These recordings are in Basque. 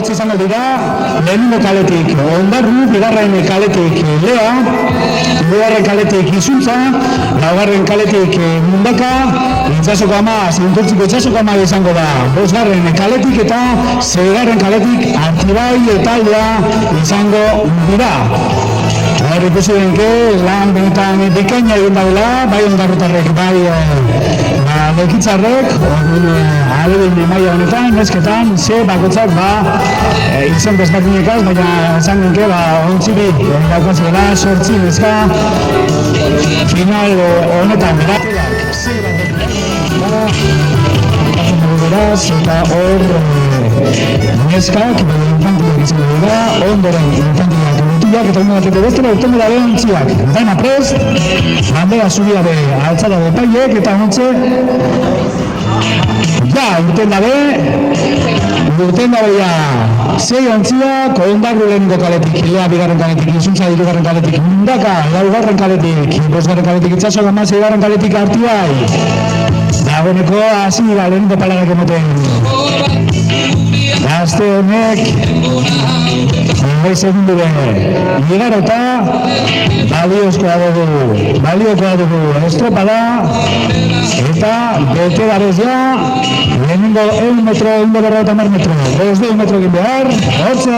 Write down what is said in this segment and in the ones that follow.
hortz izango dira, lehenengo kaletik Ondarru, bigarren kaletik Lea, bigarren kaletik Izuntza, laugarren kaletik Mundaka, Itxasoko ama, Zinturtziko Itxasoko ama izango da, bosgarren kaletik eta seigarren kaletik Artibai taldea izango dira. Hor ikusi denke, lan benetan bikaina egin daudela, bai ondarrutarrek, bai bekitzarrek, ahalegin maila honetan, nesketan, bakotzak izen desberdinekaz, baina esan denke, ontziri, daukazela, sortzi neska, final honetan beratelak, beraz, eta hor neskak, infantilak izango dira, ondoren infantilak eta uno bateko bestela urtengo da behontziak. Daina prest, bandera zubia be altzada de paiek eta ontze urten dabe sei ontziak, Ondarru lehenengo kaletik, Lea bigarren kaletik, Izuntza hirugarren kaletik, Mundaka laugarren kaletik, bosgarren kaletik Itxaso gama seigarren kaletik Artibai. Dagoeneko hasi dira lehenengo palarak emoten. Gazte honek segundu ligarota baliokoa dugu estropada eta bete darez lehenengo 1 metro, 1,50 metro, 2 metro egin behar, hortze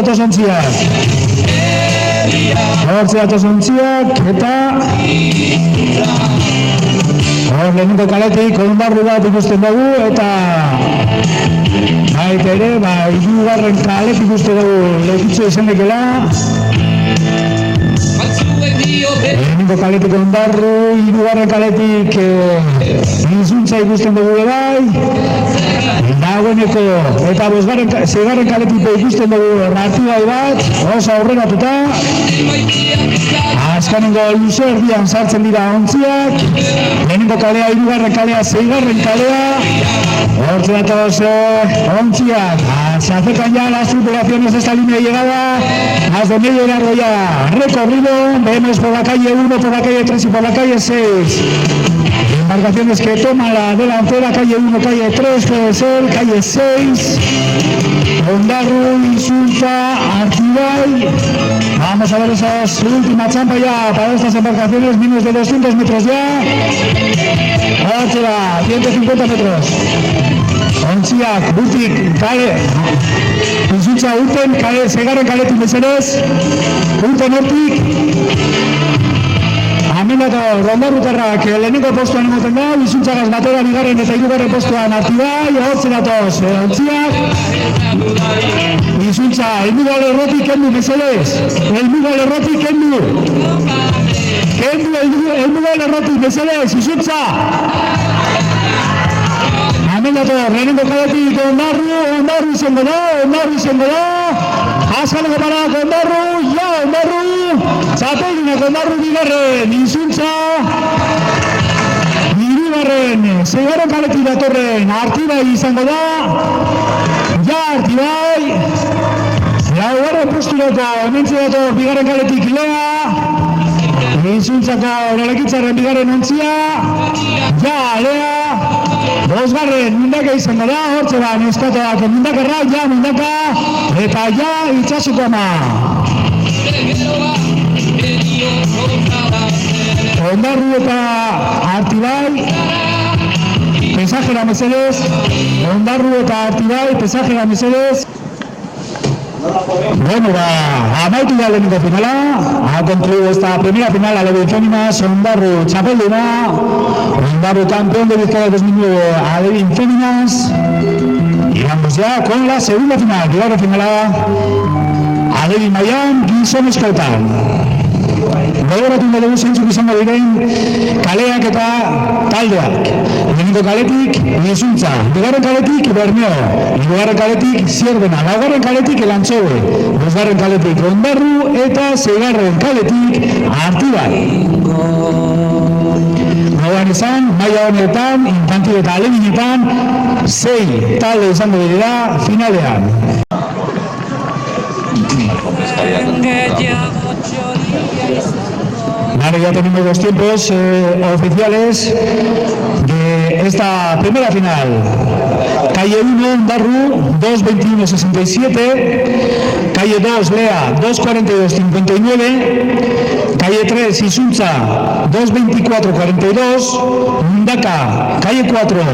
datoz ontziak eta lehenengo kaletik Ondarru bat ikusten dugu eta baita ere, hirugarren kaletik ikusten dugu lekitzo izan dekela. Lehenengo kaletik Ondarru, hirugarren kaletik Izuntza ikusten dugu bai. Dagoeneko eta seigarren kaletik ikusten dugu Artibai bat, oso aurreratuta. Azkenengo luze erdian sartzen dira ontziak, lehenengo kalea, hirugarren kalea, seigarren kalea, hortze datoz ontziak, se acercan ya las tripulaciones de esta línea de llegada, las de medio largo ya recorrido, vemos por la calle 1, por la calle 3 y por la calle 6. Embarcaciones que toman la delantera, calle 1, calle 3, puede ser, calle 6, Ondarru, Izuntza, Artibai. Vamos a ver esa última champa ya para estas embarcaciones, menos de 200 metros ya. Ahora 150 metros. Ontziak, butik, kale, Izuntza urten, seigarren kaletik mesedez, urten hortik. Amendator, Ondarrutarrak lehenengo postuan emoten da, Izuntzagaz batera bigarren eta hirugarren postuan Artibai, hortze datoz ontziak. Izuntza, elmuga lerrotik kendu mesedez, elmuga lerrotik kendu. Elmuga lerrotik mesedez, Izuntza. Amendator, lehenengo kaletik Ondarru izango da, azkaleko parak Ondarru, txapeldunak Ondarru bigarren, Izuntza, hirugarren, seigarren kaletik datorren, Artibai izango da, Artibai, laugarren posturako, hementxe dator bigarren kaletik Lea, Izuntzako Lekitzarren bigarren ontzia, Lea, bosgarren Mundaka izango da, hortze neskatoak Mundakarra, Mundaka, eta Itxasoko ama. Ondarru eta Artibai, pesajera mesedez, Ondarru eta Artibai, pesajera mesedez. Bueno, amaitu da lehenengo finala, ha concluido esta primera final a la Féminas, Ondarru txapelduna, Ondarru campeón de Bizkaia 2009 a Levin Féminas, y vamos ya con la segunda final, bigarren finala, a Levin Maian, gizonezkoetan. Gogoratu dugu zeintzuk izango diren kaleak eta taldeak. Lehenengo kaletik Izuntza, bigarren kaletik Bermeo, hirugarren kaletik Zierbena, laugarren kaletik Elantxobe, bosgarren kaletik Ondarru eta seigarren kaletik Artibai. Gogoan izan, maila honetan, infantil eta aleginetan, 6 talde izango dira finalean. Vale, ya tenemos los tiempos oficiales de esta primera final. Calle 1, Ondarru, 2:21:67. Calle 2, Lea, 2:42:59. Calle 3, Isunza, 2:24:42. Mundaka, calle 4,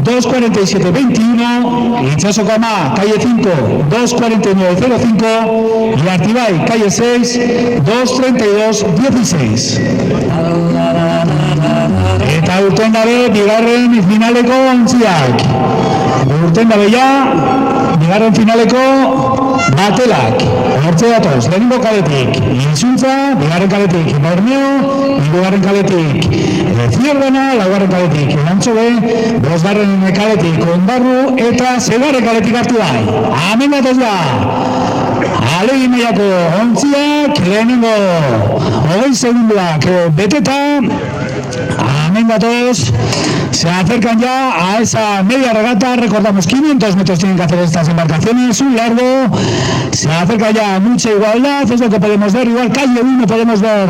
2:47:21. Itxasoko Ama, calle 5, 2:49:05. Y Artibai, calle 6, 2:32:16. Eta urten dabe, bigarren finaleko ontziak. Urten dabe ja, bigarren finaleko batelak. Hortze datoz, lehenengo kaletik Izuntza, bigarren kaletik Borneo, hirugarren kaletik Zierbana, laugarren kaletik Lantxobe, bosgarren kaletik Ondarru, eta seigarren kaletik Artibai. Hemen datoz da! Alegin mailako ontziak, lehenengo 20 segunduak beteta. Amén a todos. Se acercan ya a esa media regata. Recordamos, 500 metros tienen que hacer estas embarcaciones, un largo. Se acerca ya mucha igualdad, es lo que podemos ver. Igual calle 1 podemos ver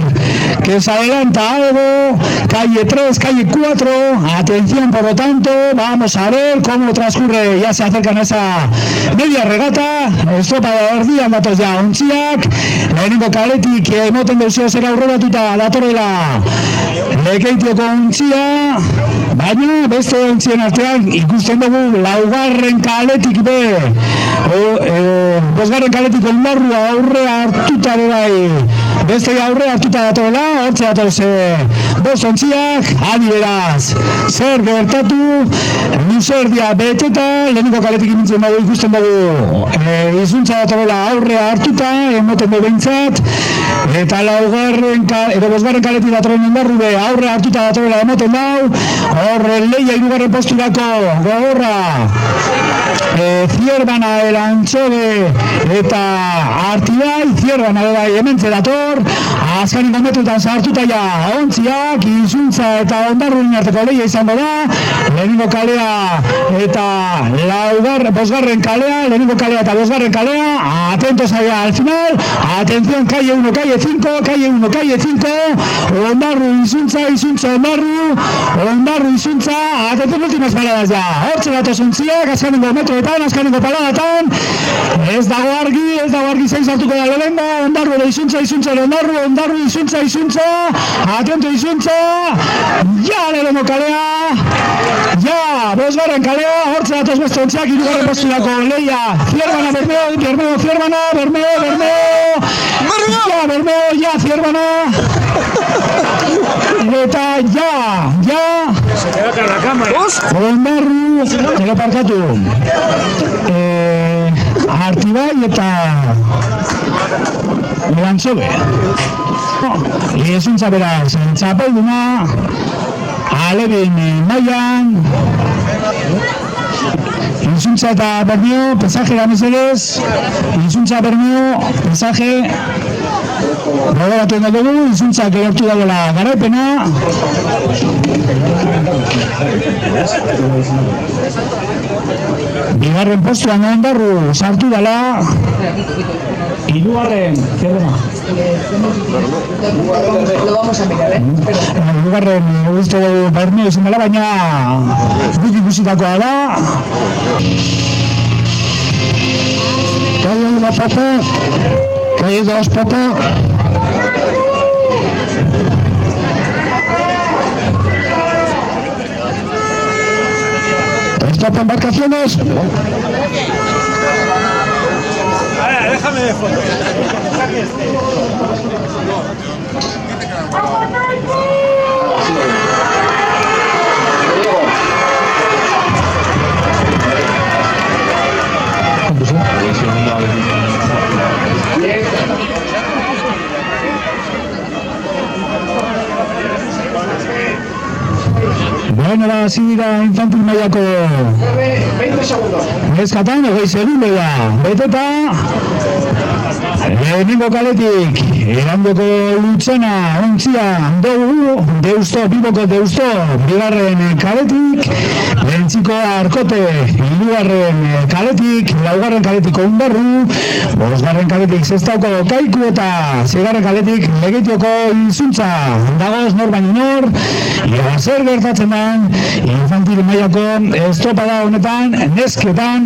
que se adelanta algo. Calle 3, calle 4. Atención, por lo tanto, vamos a ver cómo transcurre. Ya se acercan a esa media regata. Estropa de erdian datoz ja ontziak. Lehenengo kaletik emoten deuzio zera aurreratuta datorrela Lekeitioko ontzia, baina beste ontzien artean ikusten dugu laugarren kaletik be, bosgarren kaletik Ondarrua aurrea hartuta ere bai, beste aurrea hartuta datorela, hortze datoz bost ontziak, adi beraz, zer gertatu, luzerdia beteta, lehenengo kaletik imintzen dugu ikusten dugu, Izuntza datorela aurrea hartuta, emoten dugu behintzat, eta bosgarren kaletik datorren Ondarru be, aurre hartuta datorela emoten dau, horre leia hirugarren posturako gogorra, Zierbana, Elantxobe eta Artibai, Zierbana bai hementze dator, azkenengo metrutan sartuta ja ontziak, Izuntza eta Ondarruren arteko leia izango da, lehenengo kalea eta bosgarren kalea, lehenengo kalea eta bosgarren kalea, atentos allá al final, atención, calle 1, calle 5, calle 1, calle 5, Ondarru, Izuntza, Ondarru, Izuntza, atención, últimas paradas ya, hortze datoz ontziak, azkenengo metroetan, azkenengo paradatan, ez dago argi zein sartuko da lehenengo, Ondarru, Izuntza, Ondarru, Izuntza, atento Izuntza, ja lehenengo kalea, ja, bosgarren kalea, hortze datoz beste ontziak, hirugarren posturako leia, Zierbana, Bermeo, ja, Zierbana, eta ja, Ondarru, ero parkatu, Artibai eta Lantxobe. Izuntza beraz, txapelduna, Alebin mailan, Izuntza eta Bermeo, pesaje da mesedez, Izuntza Bermeo, pesaje, Roberatu egin dugu, Izuntzak lortu dagoela garaipena. Bigarren postuan Ondarru sartu dela. Hirugarren, Zierbana. Lo vamos a mirar, Hirugarren, uste dugu Bermeo izan dela, baina guk ikusitakoa da. Calle 1 Popo, calle 2 Popo. Stop embarcaciones. Déjame de foto. Bueno, hasi dira infantil mailako 20 segundos. eskatan, 20 segundo ya, beteta. Lehenengo kaletik, erandoko Lutxana, ontzia, Deusto, Bilboko Deusto, bigarren kaletik, Lentziko Arkote, hirugarren kaletik, laugarren kaletik Ondarru, bosgarren kaletik Sestauko Kaiku eta seigarren kaletik Legetioko Izuntza. Dagoz nor baino nor, ia zer gertatzen den, infantil mailako estropada honetan, nesketan,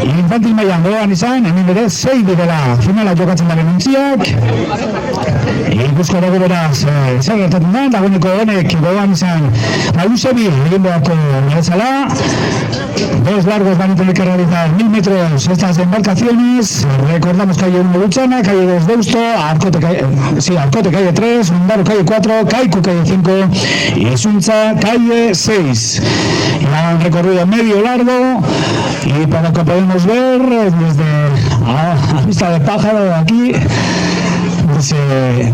infantil mailan gogoan izan, hemen ere 6 direla finala jokatzen daren ontziak. Ikusko dugu beraz, zer gertatzen den, dagoeneko honek gogoan izan, Eusebi egin beharko merezala. 2 largos van a tener que realizar 1000 metros estas embarcaciones. Recordamos calle 1 Lutxana, calle 2 Deusto, Arkote calle 3, Ondarru calle 4, Kaiku calle 5 y Izuntza calle 6. Ya un recorrido medio largo y por lo que podemos ver desde a vista de pájaro de aquí,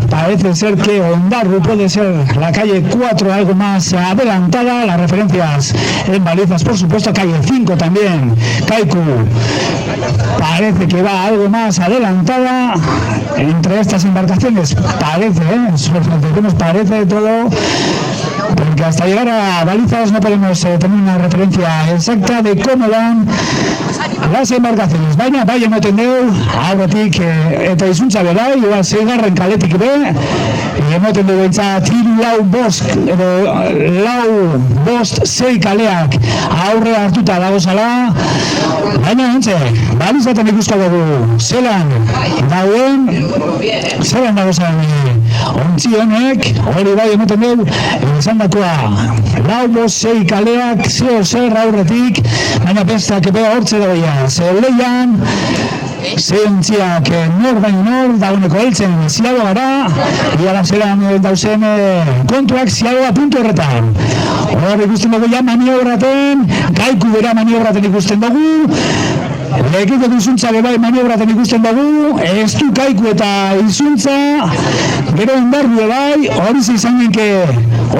parece ser que Ondarru puede ser la calle 4 algo más adelantada, las referencias en balizas por supuesto, calle 5 también, Kaiku parece que va algo más adelantada entre estas embarcaciones, parece todo, porque hasta llegar a balizas no podemos tener una referencia exacta de cómo van las embarcaciones. Baina, bai emoten dugu, aurretik eta Izuntza bera, igual seigarren kaletik be, emoten dugu entzat lau bost sei kaleak aurre hartuta dagozala, baina ontze, balizaten ikusko dugu, zelan dagozan ontzi honek, hori bai emoten dugu, esan dakoa, lau bost sei kaleak, zeo zer aurretik, baina bestak ebe hortze dagoia, ze leian, ze ontziak nor baino nor, dagoeneko heltzen ziago gara, iara zelan dauzen kontuak ziagoa puntu horretan. Hor ikusten dugu ja maniobraten, Kaiku bera maniobraten ikusten dugu, Legeko Izuntza bai maniobraten ikusten dugu, ez du Kaiku eta Izuntza, gero Ondarru bai, hori izan genke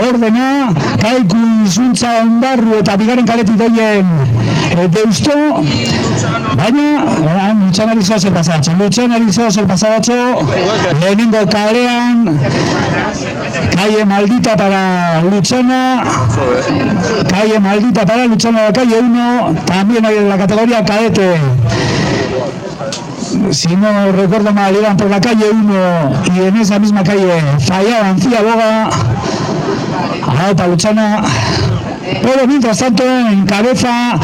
ordena, Kaiku, Izuntza, Ondarru eta bigarren kaletik doien Deusto, baina Lutxanari zoaz el pasadatxo, lehenengo kalean, calle maldita para Lutxana, la calle 1, también hay en la categoría cadete. Si no recuerdo mal, iban por la calle 1 y en esa misma calle fallaban Ciaboga, para Lutxana, pero mientras tanto encabeza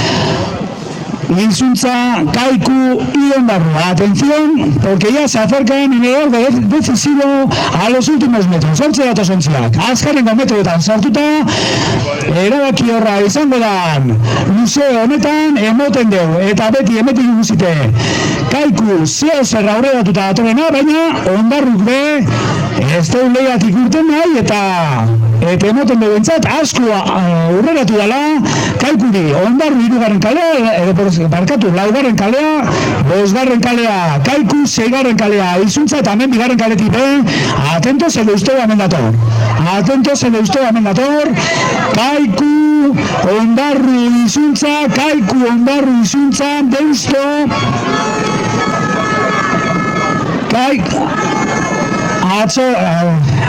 Izuntza, Kaiku y Ondarru. Atención, porque ya se acercan en el orden decisivo a los últimos metros. Hortze datoz ontziak. Azkarrengo metroetan sartuta, erabaki horra izango da luze honetan emoten dugu. Eta beti emetik guzite. Kaiku zeo zerra aurreratuta datorena, baina Ondarruk be ez deu lehiatik urten nahi eta emoten dugu entzat asko aurreratu dela Kaikuri. Ondarru hirugarren kalea, laugarren kalea, bosgarren kalea Kaiku, seigarren kalea Izuntza eta hemen bigarren kaletik be, atentos el Deusto hemen dator. Kaiku, Ondarru, Izuntza, Kaiku, Ondarru, Izuntza, Deusto,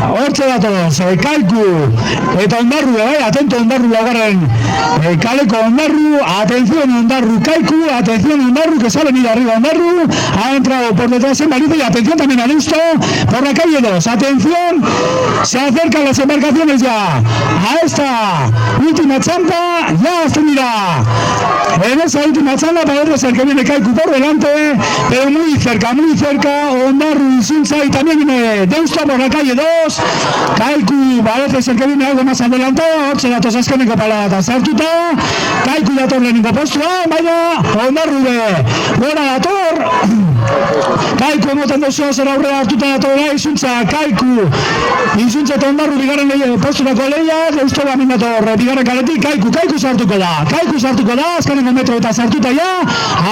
hortze datoz, Kaiku eta Ondarru, atento Ondarru laugarren kaleko Ondarru, atención Ondarru, Kaiku, atención Ondarru, que se ha venido arriba Ondarru, ha entrado por detrás en baliza y atención también a Deusto, por la calle 2, atención, se acercan las embarcaciones ya a esta última champa, ya hasta mira, en esa última champa parece ser que viene Kaiku por delante, pero muy cerca, Ondarru, Izuntza y también viene Deusto por la calle 2, Kaiku parece ser que viene algo más adelantado, hortze datoz azkeneko palada sartuta, Kaiku dator lehenengo postua, baina Ondarru be gora dator, Kaiku emoten dozio zer aurrera hartuta datorela, Izuntza, Kaiku, Izuntza eta Ondarru bigarren posturako lehia, Deusto bamin dator bigarren kaletik, Kaiku sartuko da, azkeneko metro eta sartuta ja,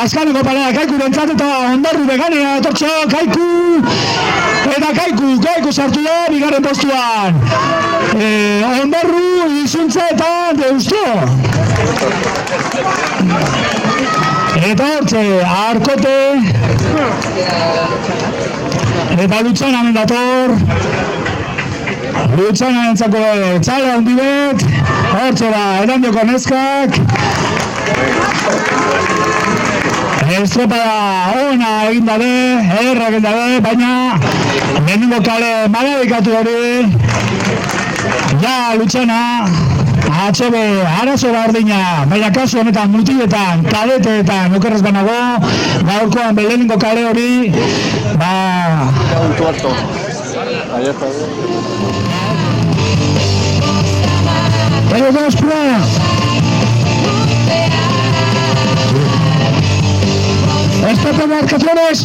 azkeneko palada Kaiku bentzat eta Ondarru beganea datortxo, Kaiku, eta Kaiku sartu da bigarren postuan, Ondarru, Izuntza eta Deusto. Eta hortxe, Arkote. Eta Lutxananen dator. Lutxananentzako txale handi bet. Hortxe da, Erandioko neskak. Estropada ona egin dabe, errak egin dabe, baina lehenengo kale malabikatu hori. Ja, Lutxana. HB, arazo da ordina, baina kasu honetan mutiletan, kadeteetan, okerrez banago, gaurkoan lehenengo kale hori, Un cuarto. Ahí está. Pero dos pruebas. Espectaculares.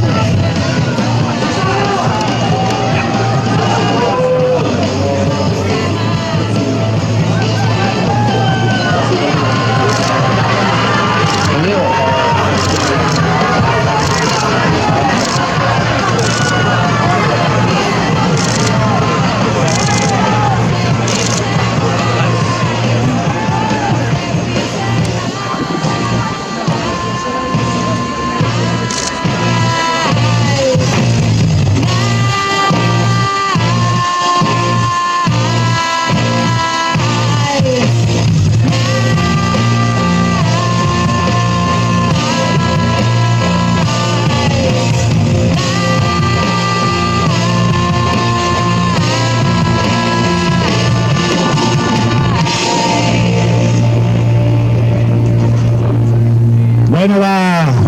Bueno,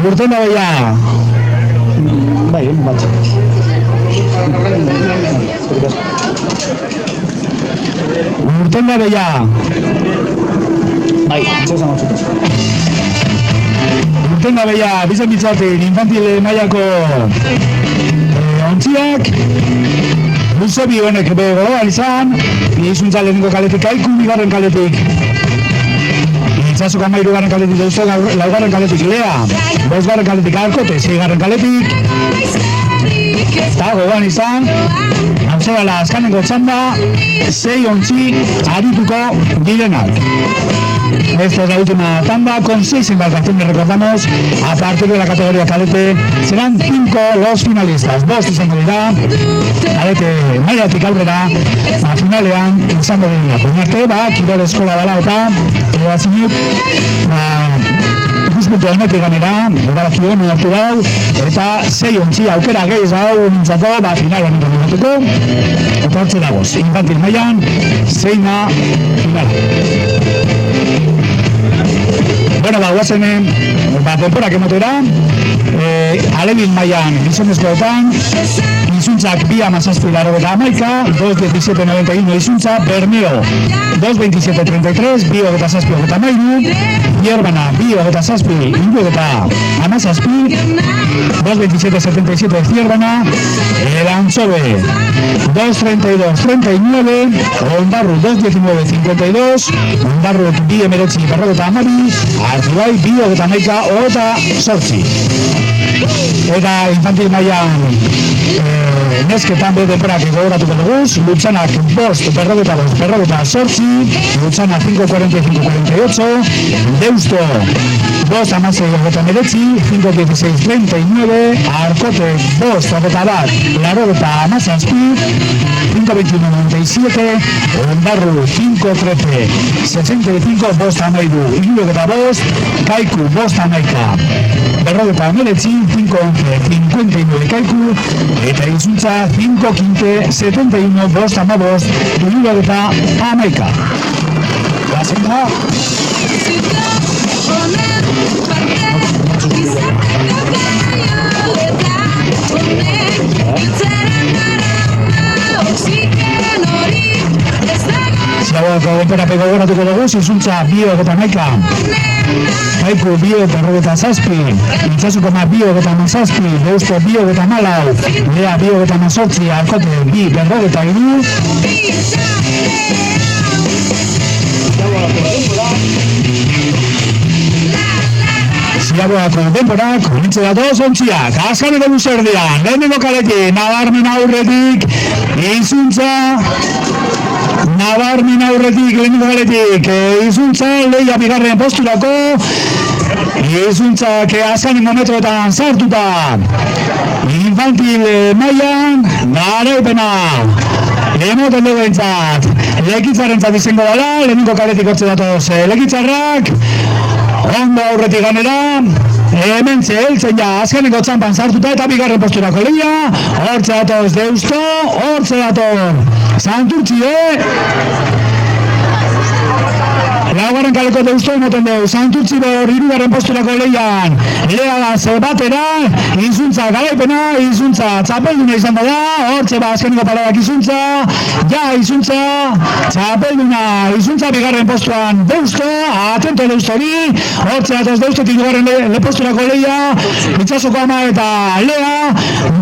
urten da beia. Bai, bat. Urten da beia. Bai, urten da beia, bizan bitzaten infantil mailako ontziak. Luzebi honek begoan izan, izuntza lehenengo kaletik, Kaiku bigarren kaletik. Itxasoko 13. kaletik Deusto, 4. kaletik Lea, 5. kaletik Arkote, 6. kaletik. Eta gogoan izan, hauzela azkanengo txanda, 6 ontzi arituko direnak. Esta es la última tanda con 6 embarcaciones, recordamos, a partir de la categoría cadete serán 5 los finalistas. 2 izango dira, cadete mailatik aurrera, finalean izango dira. Koinarte, kirol eskola dela eta edazinuk, ikuspuntu almetik ganera, edarazioen hartu dau, eta 6 ontzi aukera gehiz hau nintzako, finalean nintzatuko, eta hortze dagoz, infantil mailan, 6 finala. Bueno, guazenen, temporak emotera, alebin mailan gizonezkoetan, izuntzak 2:17.91, 2:17.91 izuntzak, Bermeo 2:27.33, 2:17.13, Hierbana 2:17.17, 2:27.77 Hierbana, Elantzobe 2:32.39, Ondarru 2:19.52, Ondarru 2:19.12, Artibai 2:11.8. Eta infantil mailan nesketan temporak gogoratuko duguz, Lutxanak 5:45, Lutxana 5:45-48, Deusto 2:16.19, 5:16.39, Arkote 2:21, 5:21.97, Ondarru 5:13.65, 5:13, Kaiku 5:19, 5:11.59 Kaiku, eta izuntza 5:15.71, 5:11. Guazen da. Ziagoako denporapeko goratuko dugu, izuntza 2:11, Kaiku 2:47, Itxasuko 2:17, Deusto 2:14, Lea 2:18, Arkote 2:43. Ziagoako denporak, horintze datoz ontziak, azkaneko luzerdian, lehenengo kaletik, nabarmen aurretik, izuntza, nabarmen aurretik, lehenengo kaletik, izuntza, Leia bigarren posturako, Izuntzak azkenengo metroetan sartuta. Infantil mailan garaipena. Emoten dugu entzat. Lekitzarentzat izango dela, lehenengo kaletik hortze datoz lekitzarrak. Ondo aurretik ganera. Hemen heltzen ja azkenengo txampan sartuta eta bigarren posturako lehia. Hortze datoz Deusto, hortze datoz Santurtzi, Laugarren kaleko Deusto emoten dugu, Santurtzi bor hirugarren posturako lehian. Leagaz batera, Izuntza garaipena, Izuntza txapelduna izango da, hortze azkeneko paradak Izuntza, Izuntza, txapelduna, Izuntza bigarren postuan Deusto, atento Deustori, hortze datoz Deusto hirugarren posturako lehia, Itsasoko Ama eta Lea,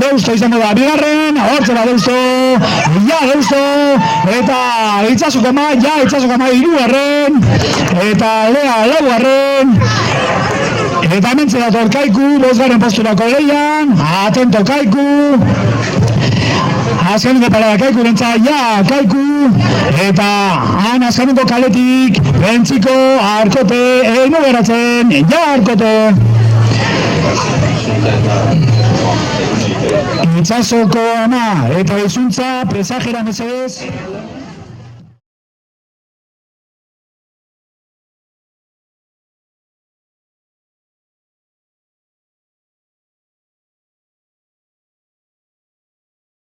Deusto izango da bigarren, hortze da Deusto, Deusto, eta Itsasoko Ama hirugarren, eta Lea laugarren, eta hementxe dator Kaiku, bosgarren posturako lehian, atento Kaiku, azkeneko parada Kaiku rentza, Kaiku, eta han azkeneko kaletik, bentsiko, Arkote, eno geratzen, Arkote. Itsasoko Ama, eta Izuntza, presajera mesedez.